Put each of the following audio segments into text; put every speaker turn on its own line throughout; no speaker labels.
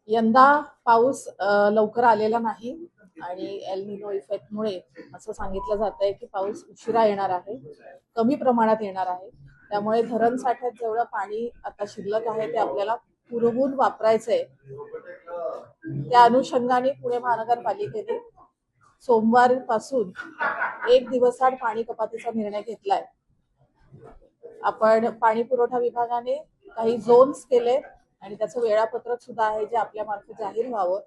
यंदा पाऊस लवकर आलेला नाही आणि एल निनो इफेक्टमुळे असं सांगितलं जात आहे की पाऊस उशिरा येणार आहे, कमी प्रमाणात येणार आहे. त्यामुळे धरण साठ्यात जेवढं पाणी आता शिल्लक आहे ते आपल्याला पुरवून वापरायचंय. त्या अनुषंगाने पुणे महानगरपालिकेने सोमवारपासून 1 दिवसाआड पाणी कपातीचा निर्णय घेतलाय. आपण पाणी पुरवठा विभागाने काही झोन्स केले आणि त्याचं वेळापत्रक सुद्धा आहे जे आपल्या मार्फत जाहीर व्हावं.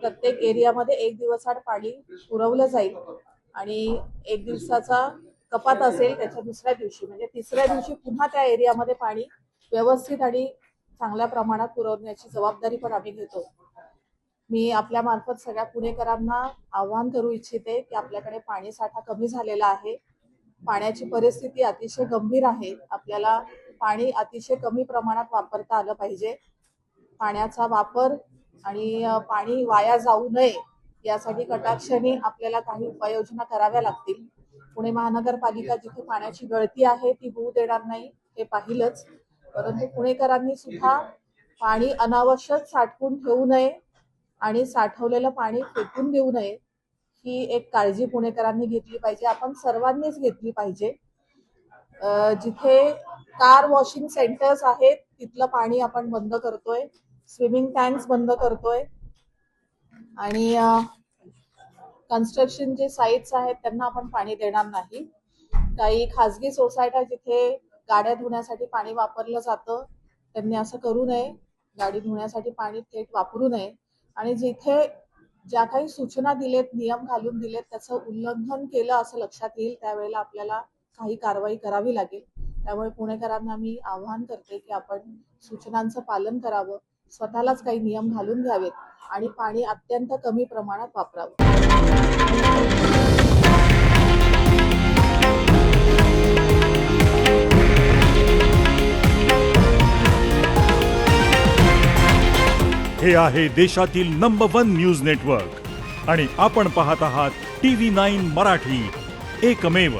प्रत्येक एरियामध्ये 1 दिवसाआड पाणी पुरवलं जाईल आणि 1 दिवसाचा कपात असेल त्याच्या दुसऱ्या दिवशी म्हणजे तिसऱ्या दिवशी पुन्हा त्या एरियामध्ये पाणी व्यवस्थित आणि चांगल्या प्रमाणात पुरवण्याची जबाबदारी पण आम्ही घेतो. मी आपल्या मार्फत सगळ्या पुणेकरांना आवाहन करू इच्छिते की आपल्याकडे पाणी साठा कमी झालेला आहे, पाण्याची परिस्थिती अतिशय गंभीर आहे. आपल्याला पाणी अतिशय कमी प्रमाणात वापरता आलं पाहिजे. पाण्याचा वापर आणि पाणी वाया जाऊ नये यासाठी कटाक्षाने आपल्याला काही उपाययोजना कराव्या लागतील. पुणे महानगरपालिका जिथे पाण्याची गळती आहे ती होऊ देणार नाही हे पाहिलंच, परंतु पुणेकरांनी सुद्धा पाणी अनावश्यक साठवून ठेवू नये आणि साठवलेलं पाणी फेकून देऊ नये ही एक काळजी पुणेकरांनी घेतली पाहिजे. आपण सर्वांनीच घेतली पाहिजे. जिथे कार वॉशिंग सेंटर्स आहेत तिथलं पाणी आपण बंद करतोय, स्विमिंग टँक्स बंद करतोय आणि कन्स्ट्रक्शन जे साइट्स आहेत त्यांना आपण पाणी देणार नाही. काही खाजगी सोसायट्या जिथे गाड्या धुण्यासाठी पाणी वापरलं जातं त्यांनी असं करू नये, गाडी धुण्यासाठी पाणी थेट वापरू नये आणि जिथे ज्या काही सूचना दिलेत, नियम घालून दिलेत त्याचं उल्लंघन केलं असं लक्षात येईल त्यावेळेला आपल्याला काही कारवाई करावी लागेल. त्यामुळे पुणेकरांना मी आवाहन करते की आपण सूचनांचं पालन करावं, स्वतःलाच काही नियम घालून घ्यावेत आणि पाणी अत्यंत कमी प्रमाणात वापरावं.
हे आहे देशातील नंबर 1 न्यूज नेटवर्क आणि आपण पाहत आहात TV9 मराठी, एकमेव.